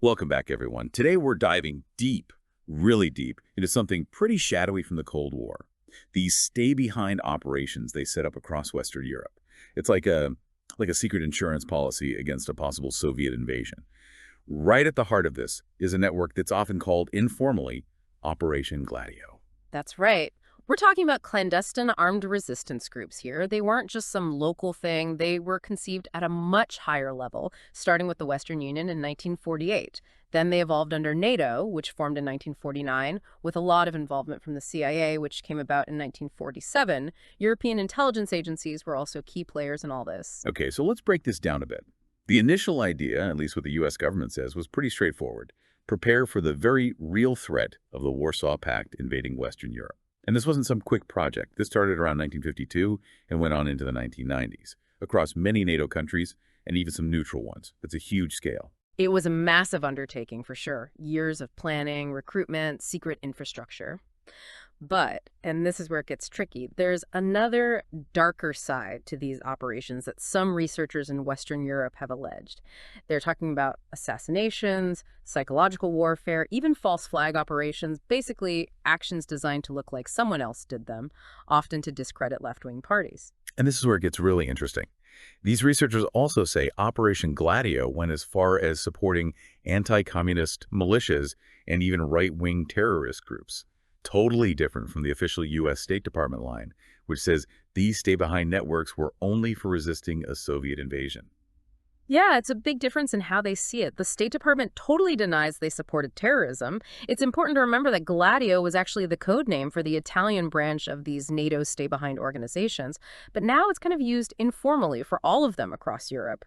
Welcome back, everyone. Today we're diving deep, really deep, into something pretty shadowy from the Cold War. These stay-behind operations they set up across Western Europe. It's like a secret insurance policy against a possible Soviet invasion. Right at the heart of this is a network that's often called informally Operation Gladio. That's right. We're talking about clandestine armed resistance groups here. They weren't just some local thing. They were conceived at a much higher level, starting with the Western Union in 1948. Then they evolved under NATO, which formed in 1949, with a lot of involvement from the CIA, which came about in 1947. European intelligence agencies were also key players in all this. Okay, so let's break this down a bit. The initial idea, at least what the U.S. government says, was pretty straightforward. Prepare for the very real threat of the Warsaw Pact invading Western Europe. And this wasn't some quick project. This started around 1952 and went on into the 1990s, across many NATO countries and even some neutral ones. It's a huge scale. It was a massive undertaking for sure. Years of planning, recruitment, secret infrastructure. But, and this is where it gets tricky, there's another darker side to these operations that some researchers in Western Europe have alleged. They're talking about assassinations, psychological warfare, even false flag operations, basically actions designed to look like someone else did them, often to discredit left-wing parties. And this is where it gets really interesting. These researchers also say Operation Gladio went as far as supporting anti-communist militias and even right-wing terrorist groups. Totally different from the official U.S. State Department line, which says these stay-behind networks were only for resisting a Soviet invasion. Yeah, it's a big difference in how they see it. The State Department totally denies they supported terrorism. It's important to remember that Gladio was actually the code name for the Italian branch of these NATO stay-behind organizations, but now it's kind of used informally for all of them across Europe.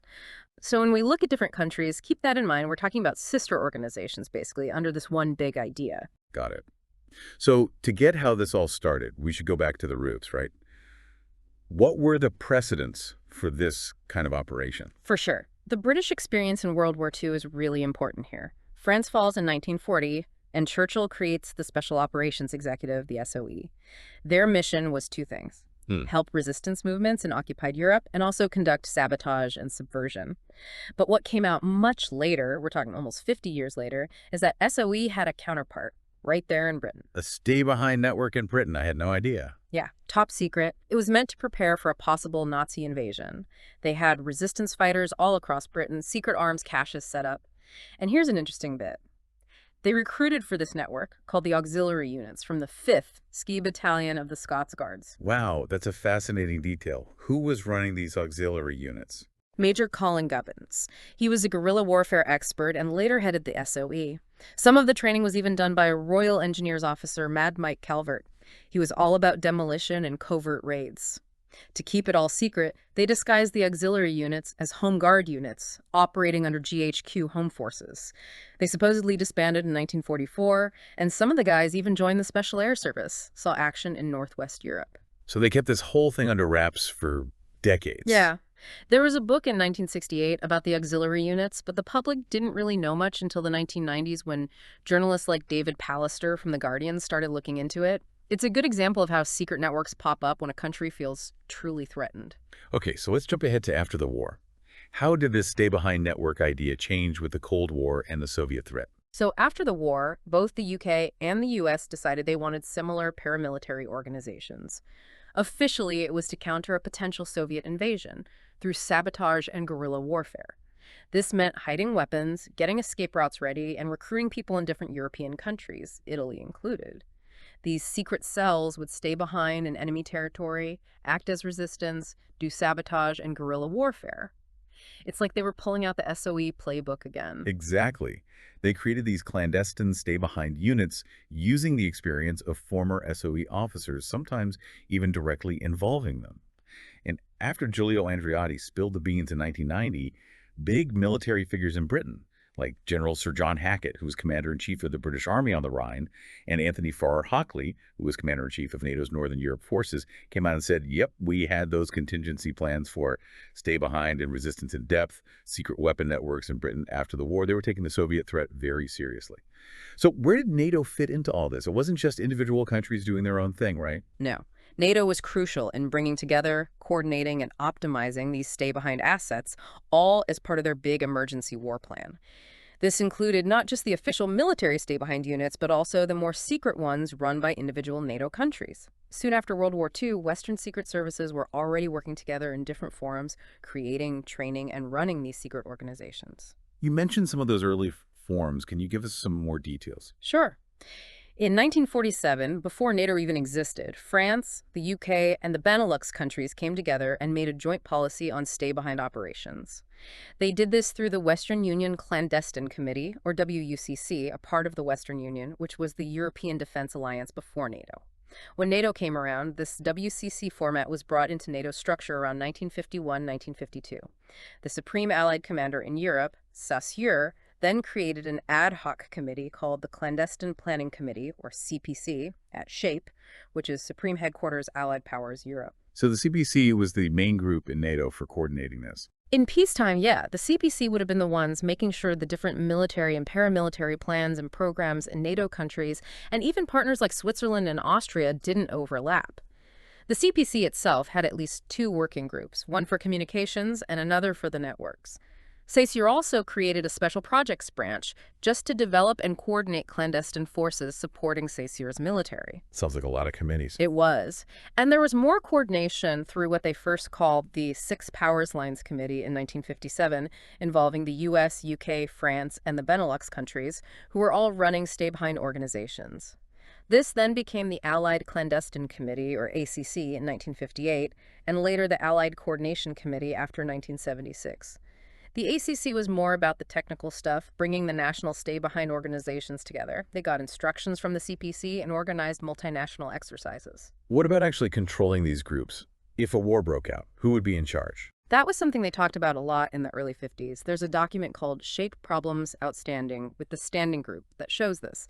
So when we look at different countries, keep that in mind. We're talking about sister organizations, basically, under this one big idea. Got it. So to get how this all started, we should go back to the roots, right? What were the precedents for this kind of operation? For sure. The British experience in World War II is really important here. France falls in 1940, and Churchill creates the Special Operations Executive, the SOE. Their mission was two things: help resistance movements in occupied Europe and also conduct sabotage and subversion. But what came out much later, we're talking almost 50 years later, is that SOE had a counterpart right there in Britain. A stay-behind network in Britain. I had no idea. Yeah, top secret. It was meant to prepare for a possible Nazi invasion. They had resistance fighters all across Britain, secret arms caches set up. And here's an interesting bit. They recruited for this network, called the Auxiliary Units, from the 5th Ski Battalion of the Scots Guards. Wow, that's a fascinating detail. Who was running these auxiliary units? Major Colin Gubbins. He was a guerrilla warfare expert and later headed the SOE. Some of the training was even done by a Royal Engineers officer, Mad Mike Calvert. He was all about demolition and covert raids. To keep it all secret, they disguised the auxiliary units as Home Guard units, operating under GHQ Home Forces. They supposedly disbanded in 1944, and some of the guys even joined the Special Air Service, saw action in Northwest Europe. So they kept this whole thing under wraps for decades. Yeah. There was a book in 1968 about the auxiliary units, but the public didn't really know much until the 1990s when journalists like David Pallister from The Guardian started looking into it. It's a good example of how secret networks pop up when a country feels truly threatened. Okay, so let's jump ahead to after the war. How did this stay-behind network idea change with the Cold War and the Soviet threat? So after the war, both the UK and the US decided they wanted similar paramilitary organizations. Officially, it was to counter a potential Soviet invasion through sabotage and guerrilla warfare. This meant hiding weapons, getting escape routes ready, and recruiting people in different European countries, Italy included. These secret cells would stay behind in enemy territory, act as resistance, do sabotage and guerrilla warfare. It's like they were pulling out the SOE playbook again. Exactly. They created these clandestine stay-behind units using the experience of former SOE officers, sometimes even directly involving them. And after Giulio Andreotti spilled the beans in 1990, big military figures in Britain, like General Sir John Hackett, who was Commander-in-Chief of the British Army on the Rhine, and Anthony Farrar-Hockley, who was Commander-in-Chief of NATO's Northern Europe forces, came out and said, yep, we had those contingency plans for stay-behind and resistance in depth, secret weapon networks in Britain after the war. They were taking the Soviet threat very seriously. So where did NATO fit into all this? It wasn't just individual countries doing their own thing, right? No. NATO was crucial in bringing together, coordinating, and optimizing these stay-behind assets, all as part of their big emergency war plan. This included not just the official military stay-behind units, but also the more secret ones run by individual NATO countries. Soon after World War II, Western secret services were already working together in different forums, creating, training, and running these secret organizations. You mentioned some of those early forms. Can you give us some more details? Sure. In 1947, before NATO even existed, France, the UK, and the Benelux countries came together and made a joint policy on stay-behind operations. They did this through the Western Union Clandestine Committee, or WUCC, a part of the Western Union, which was the European Defense Alliance before NATO. When NATO came around, this WCC format was brought into NATO's structure around 1951-1952. The Supreme Allied Commander in Europe, SACEUR, then created an ad hoc committee called the Clandestine Planning Committee, or CPC, at SHAPE, which is Supreme Headquarters Allied Powers Europe. So the CPC was the main group in NATO for coordinating this. In peacetime, yeah, the CPC would have been the ones making sure the different military and paramilitary plans and programs in NATO countries, and even partners like Switzerland and Austria, didn't overlap. The CPC itself had at least two working groups, one for communications and another for the networks. SACEUR also created a special projects branch just to develop and coordinate clandestine forces supporting SACEUR's military. Sounds like a lot of committees. It was. And there was more coordination through what they first called the Six Powers Lines Committee in 1957, involving the US, UK, France, and the Benelux countries, who were all running stay-behind organizations. This then became the Allied Clandestine Committee, or ACC, in 1958, and later the Allied Coordination Committee after 1976. The ACC was more about the technical stuff, bringing the national stay-behind organizations together. They got instructions from the CPC and organized multinational exercises. What about actually controlling these groups? If a war broke out, who would be in charge? That was something they talked about a lot in the early 50s. There's a document called SHAPE Problems Outstanding with the Standing Group that shows this.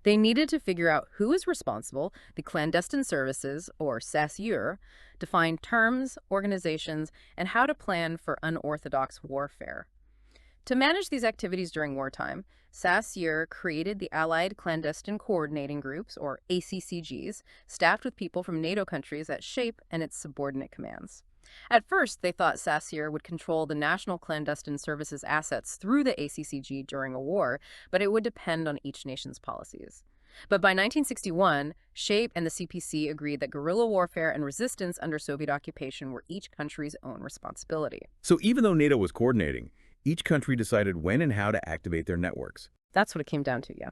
They needed to figure out who is responsible, the clandestine services, or SACEUR, define terms, organizations, and how to plan for unorthodox warfare. To manage these activities during wartime, SACEUR created the Allied Clandestine Coordinating Groups, or ACCGs, staffed with people from NATO countries at SHAPE and its subordinate commands. At first, they thought SACEUR would control the National Clandestine Services assets through the ACCG during a war, but it would depend on each nation's policies. But by 1961, SHAPE and the CPC agreed that guerrilla warfare and resistance under Soviet occupation were each country's own responsibility. So even though NATO was coordinating, each country decided when and how to activate their networks. That's what it came down to, yeah.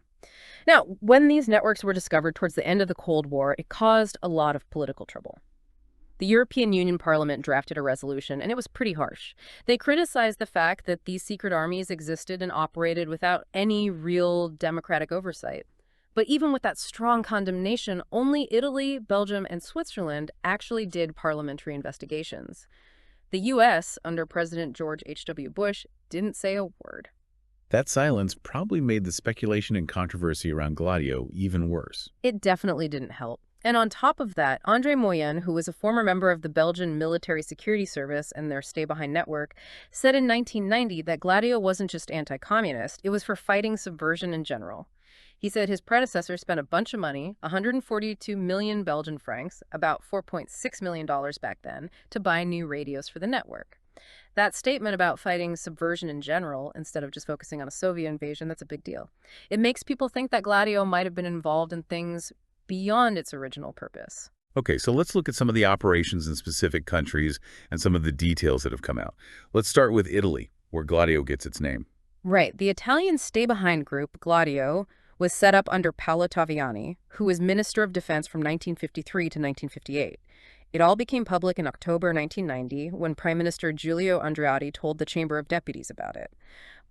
Now, when these networks were discovered towards the end of the Cold War, it caused a lot of political trouble. The European Union Parliament drafted a resolution, and it was pretty harsh. They criticized the fact that these secret armies existed and operated without any real democratic oversight. But even with that strong condemnation, only Italy, Belgium, and Switzerland actually did parliamentary investigations. The U.S., under President George H.W. Bush, didn't say a word. That silence probably made the speculation and controversy around Gladio even worse. It definitely didn't help. And on top of that, André Moyen, who was a former member of the Belgian Military Security Service and their stay-behind network, said in 1990 that Gladio wasn't just anti-communist, it was for fighting subversion in general. He said his predecessor spent a bunch of money, 142 million Belgian francs, about $4.6 million back then, to buy new radios for the network. That statement about fighting subversion in general, instead of just focusing on a Soviet invasion, that's a big deal. It makes people think that Gladio might have been involved in things beyond its original purpose. Okay, so let's look at some of the operations in specific countries and some of the details that have come out. Let's start with Italy, where Gladio gets its name. Right. The Italian stay-behind group, Gladio, was set up under Paolo Taviani, who was Minister of Defense from 1953 to 1958. It all became public in October 1990 when Prime Minister Giulio Andreotti told the Chamber of Deputies about it.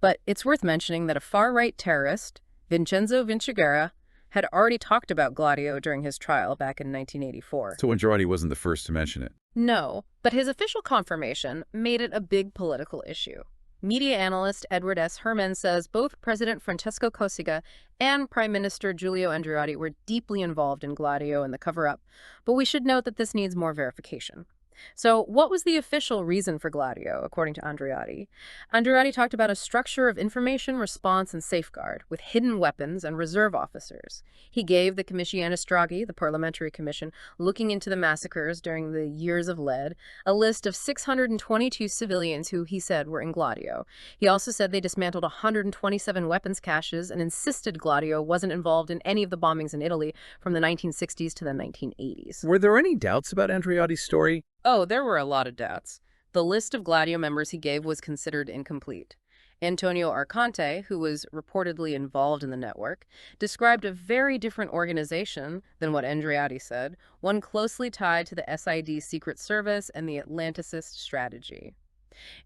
But it's worth mentioning that a far-right terrorist, Vincenzo Vinciguerra, had already talked about Gladio during his trial back in 1984. So Andreotti wasn't the first to mention it. No, but his official confirmation made it a big political issue. Media analyst Edward S. Herman says both President Francesco Cossiga and Prime Minister Giulio Andreotti were deeply involved in Gladio and the cover-up, but we should note that this needs more verification. So, what was the official reason for Gladio, according to Andreotti? Andreotti talked about a structure of information, response, and safeguard, with hidden weapons and reserve officers. He gave the Commissione Stragi, the parliamentary commission looking into the massacres during the years of lead, a list of 622 civilians who he said were in Gladio. He also said they dismantled 127 weapons caches and insisted Gladio wasn't involved in any of the bombings in Italy from the 1960s to the 1980s. Were there any doubts about Andreotti's story? Oh, there were a lot of doubts. The list of Gladio members he gave was considered incomplete. Antonio Arconte, who was reportedly involved in the network, described a very different organization than what Andreotti said, one closely tied to the SID Secret Service and the Atlanticist strategy.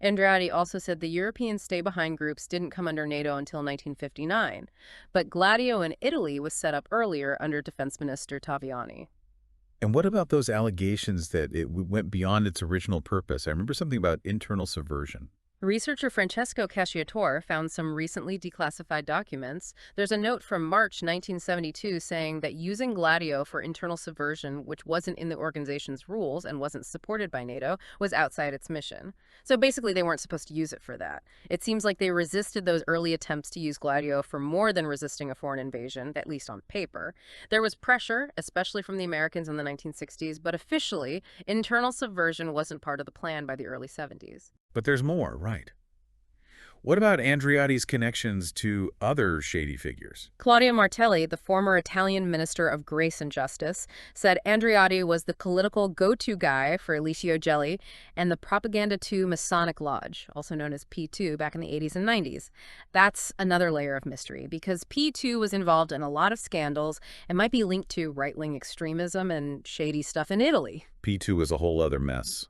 Andreotti also said the European stay-behind groups didn't come under NATO until 1959, but Gladio in Italy was set up earlier under Defense Minister Taviani. And what about those allegations that it went beyond its original purpose? I remember something about internal subversion. Researcher Francesco Cacciatore found some recently declassified documents. There's a note from March 1972 saying that using Gladio for internal subversion, which wasn't in the organization's rules and wasn't supported by NATO, was outside its mission. So basically, they weren't supposed to use it for that. It seems like they resisted those early attempts to use Gladio for more than resisting a foreign invasion, at least on paper. There was pressure, especially from the Americans in the 1960s, but officially, internal subversion wasn't part of the plan by the early 70s. But there's more, right? What about Andreotti's connections to other shady figures? Claudio Martelli, the former Italian Minister of Grace and Justice, said Andreotti was the political go-to guy for Alicio Gelli and the Propaganda 2 Masonic Lodge, also known as P2, back in the 80s and 90s. That's another layer of mystery, because P2 was involved in a lot of scandals and might be linked to right-wing extremism and shady stuff in Italy. P2 is a whole other mess.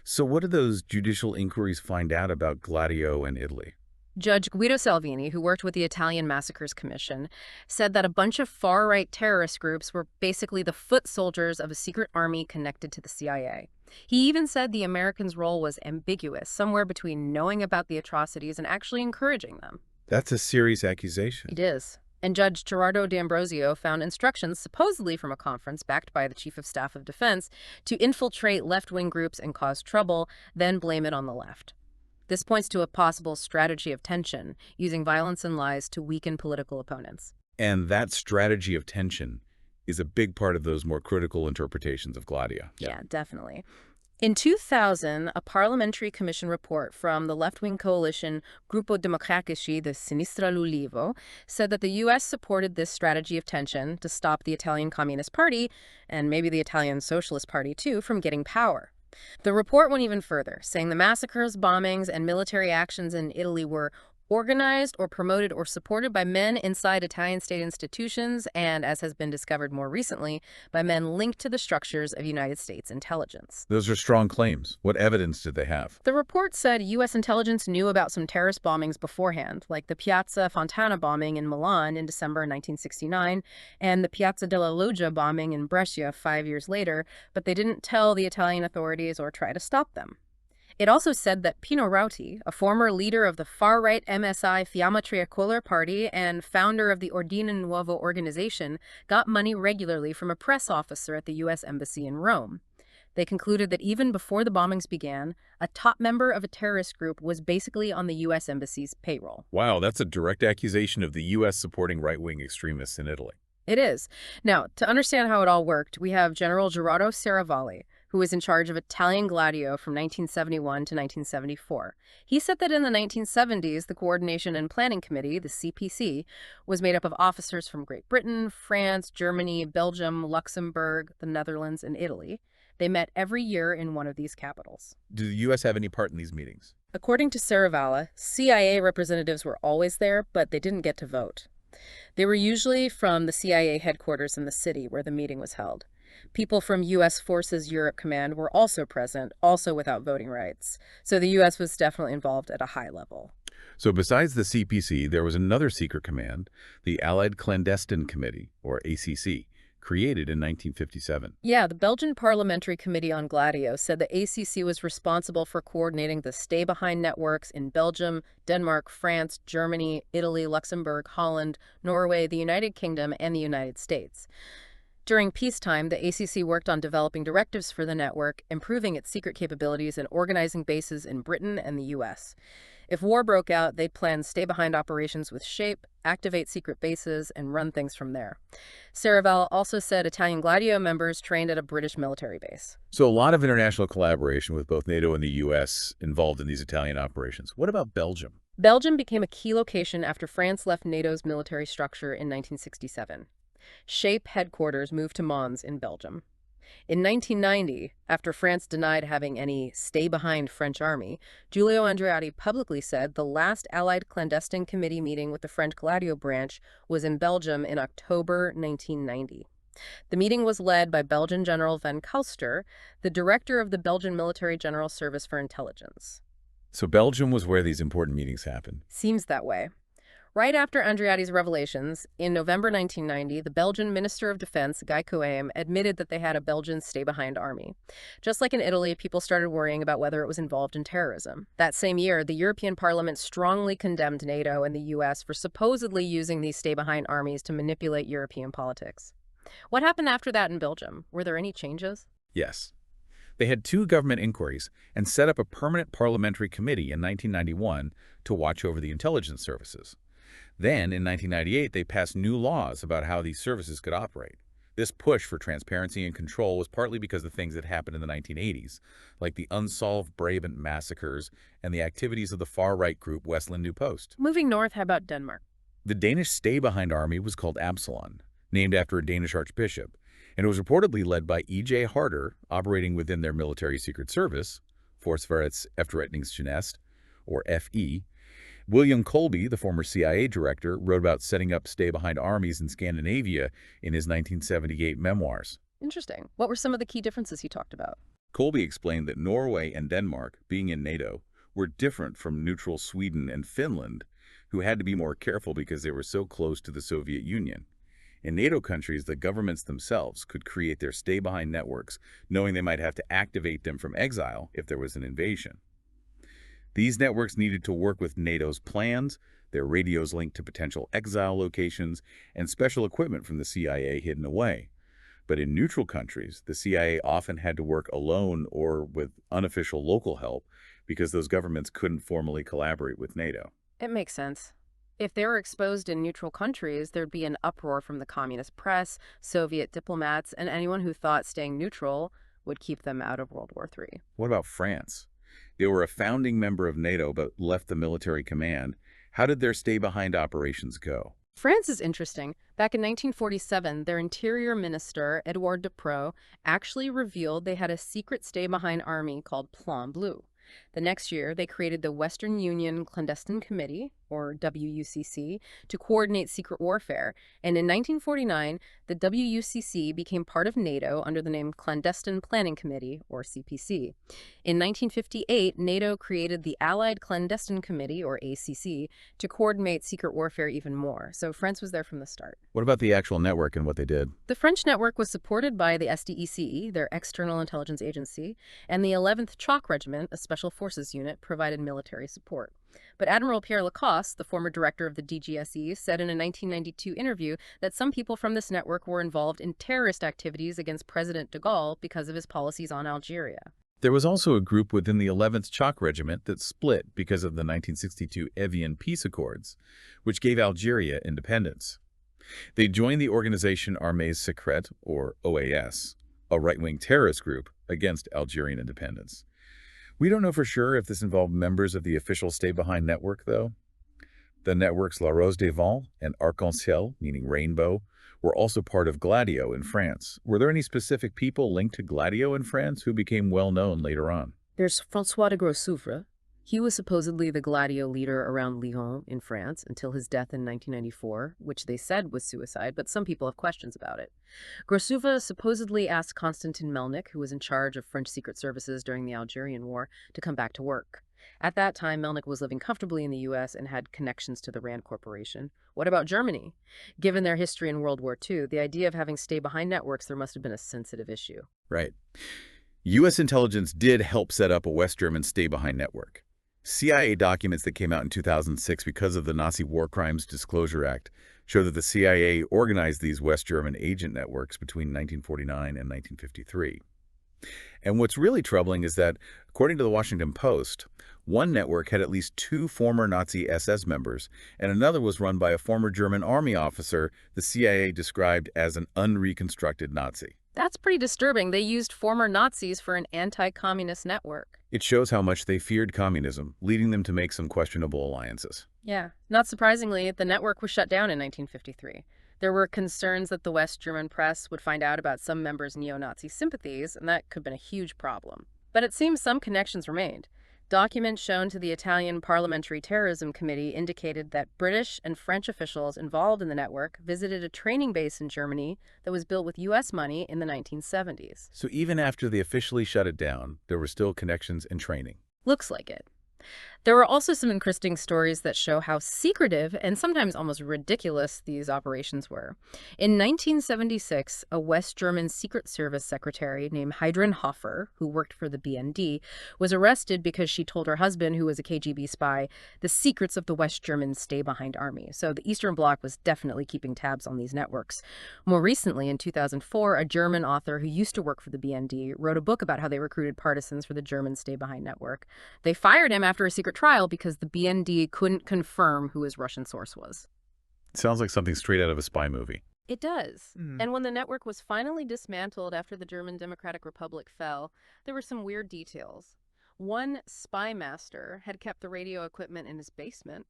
So what did those judicial inquiries find out about Gladio and Italy? Judge Guido Salvini, who worked with the Italian Massacres Commission, said that a bunch of far-right terrorist groups were basically the foot soldiers of a secret army connected to the CIA. He even said the Americans' role was ambiguous, somewhere between knowing about the atrocities and actually encouraging them. That's a serious accusation. It is. And Judge Gerardo D'Ambrosio found instructions, supposedly from a conference backed by the Chief of Staff of Defense, to infiltrate left-wing groups and cause trouble, then blame it on the left. This points to a possible strategy of tension, using violence and lies to weaken political opponents. And that strategy of tension is a big part of those more critical interpretations of Gladio. Yeah, definitely. In 2000, a parliamentary commission report from the left-wing coalition Gruppo Democratici di Sinistra l'Ulivo said that the U.S. supported this strategy of tension to stop the Italian Communist Party, and maybe the Italian Socialist Party too, from getting power. The report went even further, saying the massacres, bombings, and military actions in Italy were organized or promoted or supported by men inside Italian state institutions and, as has been discovered more recently, by men linked to the structures of United States intelligence. Those are strong claims. What evidence did they have? The report said U.S. intelligence knew about some terrorist bombings beforehand, like the Piazza Fontana bombing in Milan in December 1969 and the Piazza della Loggia bombing in Brescia 5 years later, but they didn't tell the Italian authorities or try to stop them. It also said that Pino Rauti, a former leader of the far-right MSI Fiamma Tricolor party and founder of the Ordine Nuovo organization, got money regularly from a press officer at the U.S. Embassy in Rome. They concluded that even before the bombings began, a top member of a terrorist group was basically on the U.S. Embassy's payroll. Wow, that's a direct accusation of the U.S. supporting right-wing extremists in Italy. It is. Now, to understand how it all worked, we have General Gerardo Serravalle, who was in charge of Italian Gladio from 1971 to 1974. He said that in the 1970s, the Coordination and Planning Committee, the CPC, was made up of officers from Great Britain, France, Germany, Belgium, Luxembourg, the Netherlands, and Italy. They met every year in one of these capitals. Do the U.S. have any part in these meetings? According to Serravalle, CIA representatives were always there, but they didn't get to vote. They were usually from the CIA headquarters in the city where the meeting was held. People from U.S. Forces Europe Command were also present, also without voting rights. So the U.S. was definitely involved at a high level. So besides the CPC, there was another secret command, the Allied Clandestine Committee, or ACC, created in 1957. Yeah, the Belgian Parliamentary Committee on Gladio said the ACC was responsible for coordinating the stay-behind networks in Belgium, Denmark, France, Germany, Italy, Luxembourg, Holland, Norway, the United Kingdom, and the United States. During peacetime, the ACC worked on developing directives for the network, improving its secret capabilities, and organizing bases in Britain and the US. If war broke out, they'd plan stay-behind operations with SHAPE, activate secret bases, and run things from there. Saravel also said Italian Gladio members trained at a British military base. So a lot of international collaboration with both NATO and the U.S. involved in these Italian operations. What about Belgium? Belgium became a key location after France left NATO's military structure in 1967. SHAPE headquarters moved to Mons in Belgium. In 1990, after France denied having any stay-behind French army, Giulio Andreotti publicly said the last Allied clandestine committee meeting with the French Gladio branch was in Belgium in October 1990. The meeting was led by Belgian General Van Kalster, the director of the Belgian Military General Service for Intelligence. So Belgium was where these important meetings happened. Seems that way. Right after Andreotti's revelations, in November 1990, the Belgian Minister of Defense, Guy Quoiem, admitted that they had a Belgian stay-behind army. Just like in Italy, people started worrying about whether it was involved in terrorism. That same year, the European Parliament strongly condemned NATO and the U.S. for supposedly using these stay-behind armies to manipulate European politics. What happened after that in Belgium? Were there any changes? Yes. They had 2 government inquiries and set up a permanent parliamentary committee in 1991 to watch over the intelligence services. Then, in 1998, they passed new laws about how these services could operate. This push for transparency and control was partly because of things that happened in the 1980s, like the unsolved Brabant massacres and the activities of the far-right group Westland New Post. Moving north, how about Denmark? The Danish stay-behind army was called Absalon, named after a Danish archbishop, and it was reportedly led by E.J. Harder, operating within their military secret service, Forsvarets Efterretningstjeneste, or FE. William Colby, the former CIA director, wrote about setting up stay-behind armies in Scandinavia in his 1978 memoirs. Interesting. What were some of the key differences he talked about? Colby explained that Norway and Denmark, being in NATO, were different from neutral Sweden and Finland, who had to be more careful because they were so close to the Soviet Union. In NATO countries, the governments themselves could create their stay-behind networks, knowing they might have to activate them from exile if there was an invasion. These networks needed to work with NATO's plans, their radios linked to potential exile locations, and special equipment from the CIA hidden away. But in neutral countries, the CIA often had to work alone or with unofficial local help because those governments couldn't formally collaborate with NATO. It makes sense. If they were exposed in neutral countries, there'd be an uproar from the communist press, Soviet diplomats, and anyone who thought staying neutral would keep them out of World War III. What about France? They were a founding member of NATO but left the military command. How did their stay-behind operations go? France is interesting. Back in 1947, their interior minister, Edouard Depreux, actually revealed they had a secret stay-behind army called Plan Bleu. The next year, they created the Western Union Clandestine Committee, or WUCC, to coordinate secret warfare. And in 1949, the WUCC became part of NATO under the name Clandestine Planning Committee, or CPC. In 1958, NATO created the Allied Clandestine Committee, or ACC, to coordinate secret warfare even more. So France was there from the start. What about the actual network and what they did? The French network was supported by the SDECE, their external intelligence agency, and the 11th Chalk Regiment, a special forces unit, provided military support. But Admiral Pierre Lacoste, the former director of the DGSE, said in a 1992 interview that some people from this network were involved in terrorist activities against President de Gaulle because of his policies on Algeria. There was also a group within the 11th Chalk Regiment that split because of the 1962 Evian Peace Accords, which gave Algeria independence. They joined the organization Armées Secrètes, or OAS, a right-wing terrorist group against Algerian independence. We don't know for sure if this involved members of the official stay-behind network, though. The networks La Rose des Vents and Arc-en-Ciel, meaning rainbow, were also part of Gladio in France. Were there any specific people linked to Gladio in France who became well-known later on? There's François de Grossouvre. He was supposedly the Gladio leader around Lyon in France until his death in 1994, which they said was suicide, but some people have questions about it. Grossouvre supposedly asked Konstantin Melnik, who was in charge of French secret services during the Algerian War, to come back to work. At that time, Melnik was living comfortably in the U.S. and had connections to the Rand Corporation. What about Germany? Given their history in World War II, the idea of having stay-behind networks, there must have been a sensitive issue. Right. U.S. intelligence did help set up a West German stay-behind network. CIA documents that came out in 2006 because of the Nazi War Crimes Disclosure Act show that the CIA organized these West German agent networks between 1949 and 1953. And what's really troubling is that, according to the Washington Post, one network had at least two former Nazi SS members, and another was run by a former German army officer the CIA described as an unreconstructed Nazi. That's pretty disturbing. They used former Nazis for an anti-communist network. It shows how much they feared communism, leading them to make some questionable alliances. Yeah. Not surprisingly, the network was shut down in 1953. There were concerns that the West German press would find out about some members' neo-Nazi sympathies, and that could have been a huge problem. But it seems some connections remained. Documents shown to the Italian Parliamentary Terrorism Committee indicated that British and French officials involved in the network visited a training base in Germany that was built with U.S. money in the 1970s. So even after they officially shut it down, there were still connections and training. Looks like it. There were also some interesting stories that show how secretive and sometimes almost ridiculous these operations were. In 1976, a West German Secret Service secretary named Heidrun Hofer, who worked for the BND, was arrested because she told her husband, who was a KGB spy, the secrets of the West German stay-behind army. So the Eastern Bloc was definitely keeping tabs on these networks. More recently, in 2004, a German author who used to work for the BND wrote a book about how they recruited partisans for the German stay-behind network. They fired him after a secret trial because the BND couldn't confirm who his Russian source was. Sounds like something straight out of a spy movie. It does. And when the network was finally dismantled after the German Democratic Republic fell, there were some weird details. One spy master had kept the radio equipment in his basement.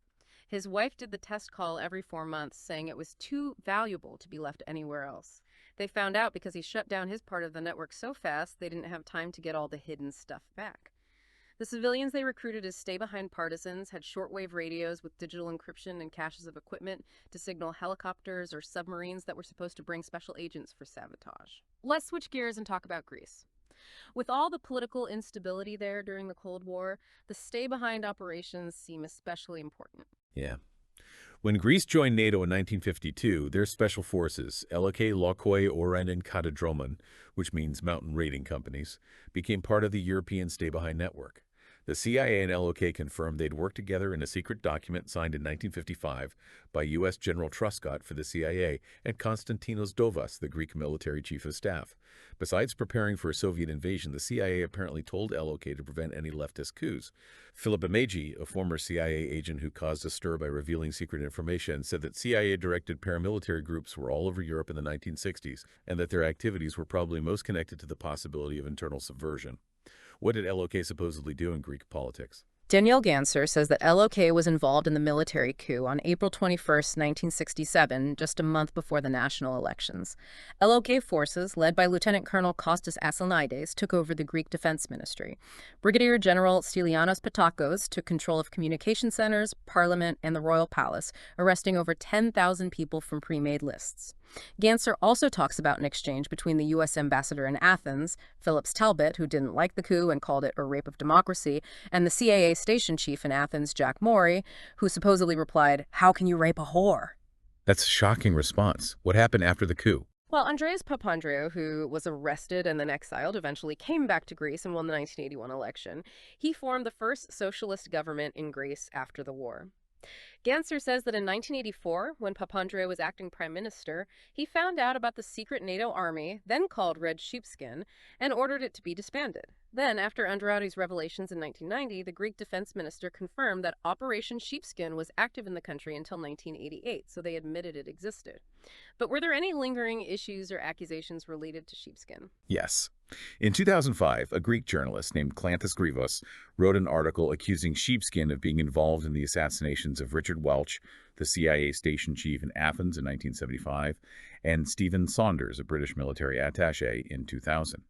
His wife did the test call every 4 months, saying it was too valuable to be left anywhere else. They found out because he shut down his part of the network so fast they didn't have time to get all the hidden stuff back. The civilians they recruited as stay-behind partisans had shortwave radios with digital encryption and caches of equipment to signal helicopters or submarines that were supposed to bring special agents for sabotage. Let's switch gears and talk about Greece. With all the political instability there during the Cold War, the stay-behind operations seem especially important. Yeah. When Greece joined NATO in 1952, their special forces, Elokay, Lokoi, Oran, and Katadromon, which means mountain raiding companies, became part of the European stay-behind network. The CIA and LOK confirmed they'd worked together in a secret document signed in 1955 by U.S. General Truscott for the CIA and Konstantinos Dovas, the Greek military chief of staff. Besides preparing for a Soviet invasion, the CIA apparently told LOK to prevent any leftist coups. Philip Ameji, a former CIA agent who caused a stir by revealing secret information, said that CIA-directed paramilitary groups were all over Europe in the 1960s and that their activities were probably most connected to the possibility of internal subversion. What did LOK supposedly do in Greek politics? Danielle Ganser says that LOK was involved in the military coup on April 21, 1967, just a month before the national elections. LOK forces, led by Lieutenant Colonel Kostas Asselnides, took over the Greek Defense Ministry. Brigadier General Stylianos Patakos took control of communication centers, parliament, and the royal palace, arresting over 10,000 people from pre-made lists. Ganser also talks about an exchange between the U.S. ambassador in Athens, Phillips Talbot, who didn't like the coup and called it a rape of democracy, and the CIA station chief in Athens, Jack Maury, who supposedly replied, "How can you rape a whore?" That's a shocking response. What happened after the coup? Well, Andreas Papandreou, who was arrested and then exiled, eventually came back to Greece and won the 1981 election. He formed the first socialist government in Greece after the war. Ganser says that in 1984, when Papandreou was acting prime minister, he found out about the secret NATO army, then called Red Sheepskin, and ordered it to be disbanded. Then, after Andreotti's revelations in 1990, the Greek defense minister confirmed that Operation Sheepskin was active in the country until 1988, so they admitted it existed. But were there any lingering issues or accusations related to Sheepskin? Yes. In 2005, a Greek journalist named Klanthis Grivos wrote an article accusing Sheepskin of being involved in the assassinations of Richard Welch, the CIA station chief in Athens in 1975, and Stephen Saunders, a British military attaché, in 2000.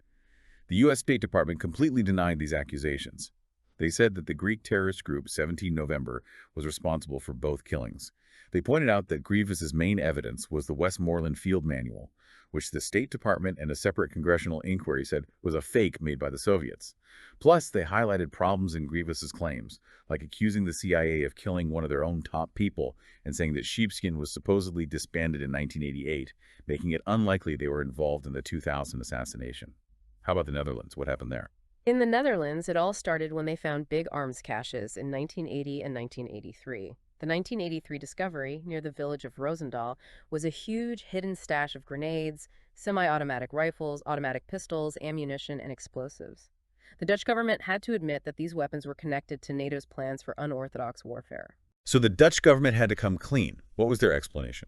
The U.S. State Department completely denied these accusations. They said that the Greek terrorist group 17 November was responsible for both killings. They pointed out that Grivos's main evidence was the Westmoreland Field Manual, which the State Department and a separate congressional inquiry said was a fake made by the Soviets. Plus, they highlighted problems in Grivos's claims, like accusing the CIA of killing one of their own top people and saying that Sheepskin was supposedly disbanded in 1988, making it unlikely they were involved in the 2000 assassination. How about the Netherlands? What happened there? In the Netherlands, it all started when they found big arms caches in 1980 and 1983. The 1983 discovery, near the village of Roosendaal, was a huge hidden stash of grenades, semi-automatic rifles, automatic pistols, ammunition, and explosives. The Dutch government had to admit that these weapons were connected to NATO's plans for unorthodox warfare. So the Dutch government had to come clean. What was their explanation?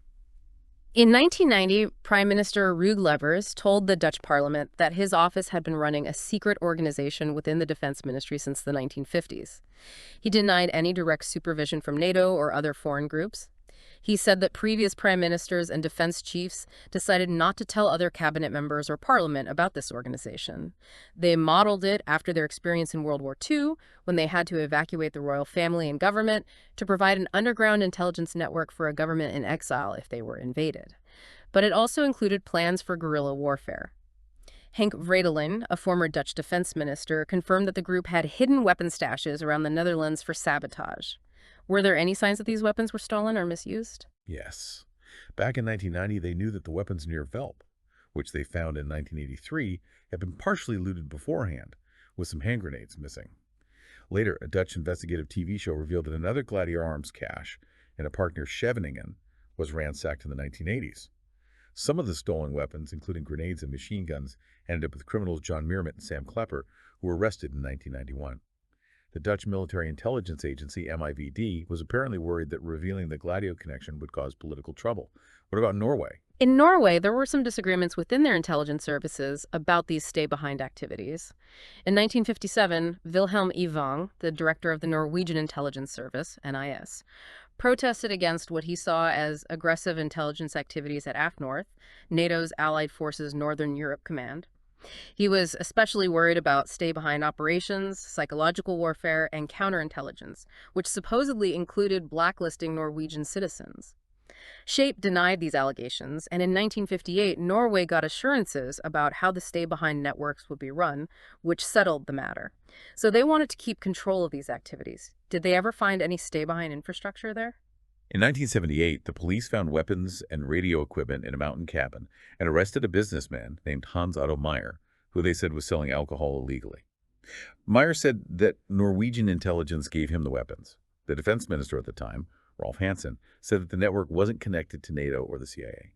In 1990, Prime Minister Ruud Lubbers told the Dutch parliament that his office had been running a secret organization within the defense ministry since the 1950s. He denied any direct supervision from NATO or other foreign groups. He said that previous prime ministers and defense chiefs decided not to tell other cabinet members or parliament about this organization. They modeled it after their experience in World War II, when they had to evacuate the royal family and government to provide an underground intelligence network for a government in exile if they were invaded. But it also included plans for guerrilla warfare. Henk Vredelin, a former Dutch defense minister, confirmed that the group had hidden weapon stashes around the Netherlands for sabotage. Were there any signs that these weapons were stolen or misused? Yes. Back in 1990, they knew that the weapons near Velp, which they found in 1983, had been partially looted beforehand, with some hand grenades missing. Later, a Dutch investigative TV show revealed that another Gladio arms cache in a park near Scheveningen was ransacked in the 1980s. Some of the stolen weapons, including grenades and machine guns, ended up with criminals John Meermut and Sam Klepper, who were arrested in 1991. The Dutch Military Intelligence Agency, MIVD, was apparently worried that revealing the Gladio connection would cause political trouble. What about Norway? In Norway, there were some disagreements within their intelligence services about these stay-behind activities. In 1957, Wilhelm Ivang, the director of the Norwegian Intelligence Service, NIS, protested against what he saw as aggressive intelligence activities at AFNORth, NATO's Allied Forces Northern Europe Command. He was especially worried about stay-behind operations, psychological warfare, and counterintelligence, which supposedly included blacklisting Norwegian citizens. Shape denied these allegations, and in 1958, Norway got assurances about how the stay-behind networks would be run, which settled the matter. So they wanted to keep control of these activities. Did they ever find any stay-behind infrastructure there? In 1978, the police found weapons and radio equipment in a mountain cabin and arrested a businessman named Hans Otto Meyer, who they said was selling alcohol illegally. Meyer said that Norwegian intelligence gave him the weapons. The defense minister at the time, Rolf Hansen, said that the network wasn't connected to NATO or the CIA.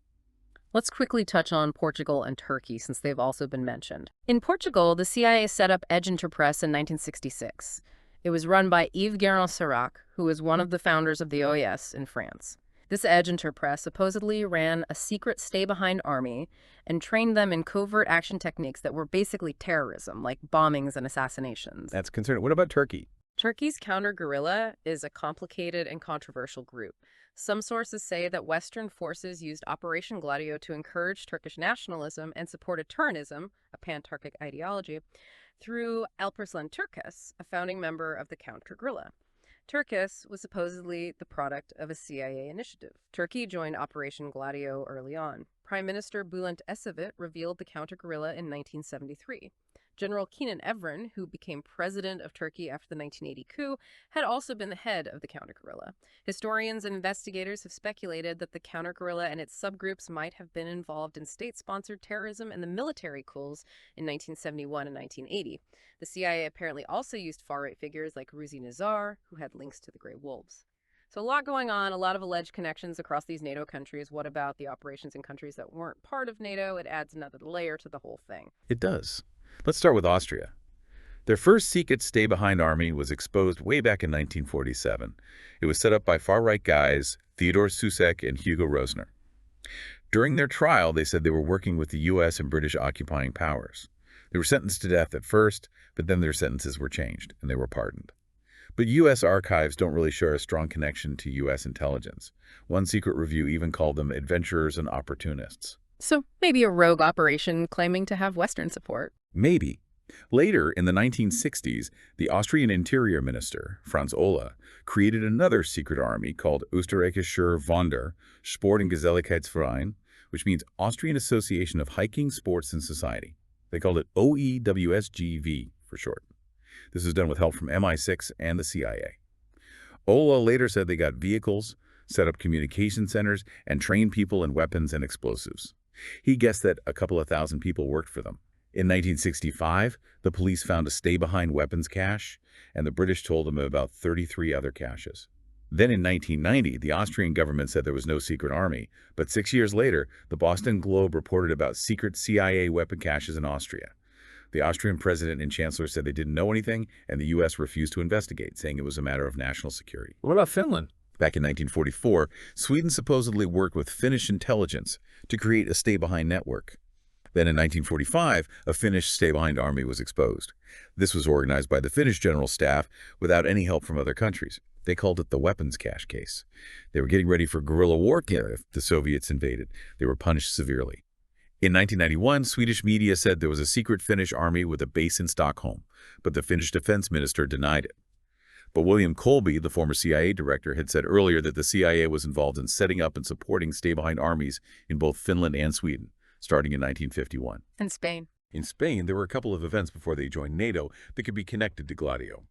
Let's quickly touch on Portugal and Turkey, since they've also been mentioned. In Portugal, the CIA set up Edge Interpress in 1966. It was run by Yves Guérin-Serac, who was one of the founders of the OAS in France. This Edge Interpress supposedly ran a secret stay-behind army and trained them in covert action techniques that were basically terrorism, like bombings and assassinations. That's concerning. What about Turkey? Turkey's counter-guerrilla is a complicated and controversial group. Some sources say that Western forces used Operation Gladio to encourage Turkish nationalism and supported Turanism, a pan-Turkic ideology, through Alparslan Türkeş, a founding member of the counter-guerrilla. Türkeş was supposedly the product of a CIA initiative. Turkey joined Operation Gladio early on. Prime Minister Bülent Ecevit revealed the counter-guerrilla in 1973. General Kenan Evren, who became president of Turkey after the 1980 coup, had also been the head of the counter-guerrilla. Historians and investigators have speculated that the counter-guerrilla and its subgroups might have been involved in state-sponsored terrorism and the military coups in 1971 and 1980. The CIA apparently also used far-right figures like Ruzi Nazar, who had links to the Grey Wolves. So a lot going on, a lot of alleged connections across these NATO countries. What about the operations in countries that weren't part of NATO? It adds another layer to the whole thing. It does. Let's start with Austria. Their first secret stay-behind army was exposed way back in 1947. It was set up by far-right guys, Theodor Susek and Hugo Rosner. During their trial, they said they were working with the U.S. and British occupying powers. They were sentenced to death at first, but then their sentences were changed, and they were pardoned. But U.S. archives don't really share a strong connection to U.S. intelligence. One secret review even called them adventurers and opportunists. So maybe a rogue operation claiming to have Western support. Maybe. Later, in the 1960s, the Austrian Interior Minister, Franz Ohle, created another secret army called Österreichischer Wander Sport- und Geselligkeitsverein, which means Austrian Association of Hiking, Sports, and Society. They called it OEWSGV for short. This was done with help from MI6 and the CIA. Ohle later said they got vehicles, set up communication centers, and trained people in weapons and explosives. He guessed that a couple of thousand people worked for them. In 1965, the police found a stay-behind weapons cache, and the British told them about 33 other caches. Then in 1990, the Austrian government said there was no secret army, but 6 years later, the Boston Globe reported about secret CIA weapon caches in Austria. The Austrian president and chancellor said they didn't know anything, and the U.S. refused to investigate, saying it was a matter of national security. What about Finland? Back in 1944, Sweden supposedly worked with Finnish intelligence to create a stay-behind network. Then in 1945, a Finnish stay-behind army was exposed. This was organized by the Finnish General Staff without any help from other countries. They called it the weapons cache case. They were getting ready for guerrilla warfare if the Soviets invaded. They were punished severely. In 1991, Swedish media said there was a secret Finnish army with a base in Stockholm, but the Finnish defense minister denied it. But William Colby, the former CIA director, had said earlier that the CIA was involved in setting up and supporting stay-behind armies in both Finland and Sweden, starting in 1951. And Spain. In Spain, there were a couple of events before they joined NATO that could be connected to Gladio.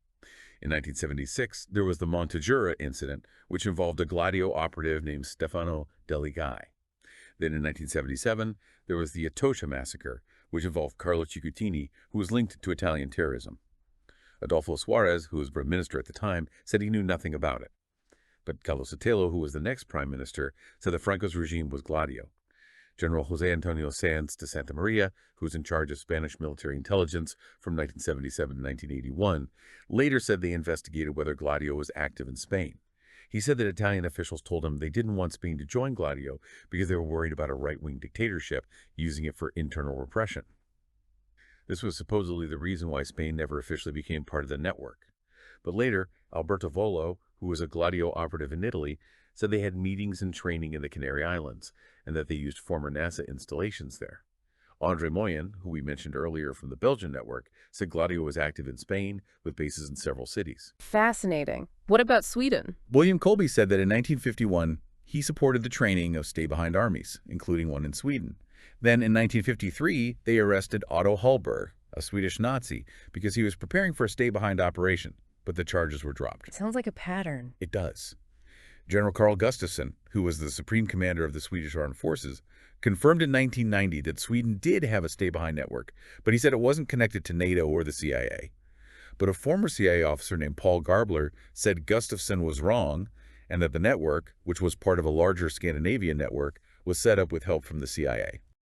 In 1976, there was the Montejura incident, which involved a Gladio operative named Stefano Deligai. Then in 1977, there was the Atocha massacre, which involved Carlo Cicuttini, who was linked to Italian terrorism. Adolfo Suarez, who was prime minister at the time, said he knew nothing about it. But Carlos Sotelo, who was the next prime minister, said that Franco's regime was Gladio. General José Antonio Sanz de Santa Maria, who was in charge of Spanish military intelligence from 1977 to 1981, later said they investigated whether Gladio was active in Spain. He said that Italian officials told him they didn't want Spain to join Gladio because they were worried about a right-wing dictatorship using it for internal repression. This was supposedly the reason why Spain never officially became part of the network. But later, Alberto Volo, who was a Gladio operative in Italy, said they had meetings and training in the Canary Islands, and that they used former NASA installations there. André Moyen, who we mentioned earlier from the Belgian network, said Gladio was active in Spain with bases in several cities. Fascinating. What about Sweden? William Colby said that in 1951, he supported the training of stay-behind armies, including one in Sweden. Then in 1953, they arrested Otto Hallberg, a Swedish Nazi, because he was preparing for a stay-behind operation, but the charges were dropped. Sounds like a pattern. It does. General Carl Gustafsson, who was the supreme commander of the Swedish Armed Forces, confirmed in 1990 that Sweden did have a stay-behind network, but he said it wasn't connected to NATO or the CIA. But a former CIA officer named Paul Garbler said Gustafsson was wrong and that the network, which was part of a larger Scandinavian network, was set up with help from the CIA.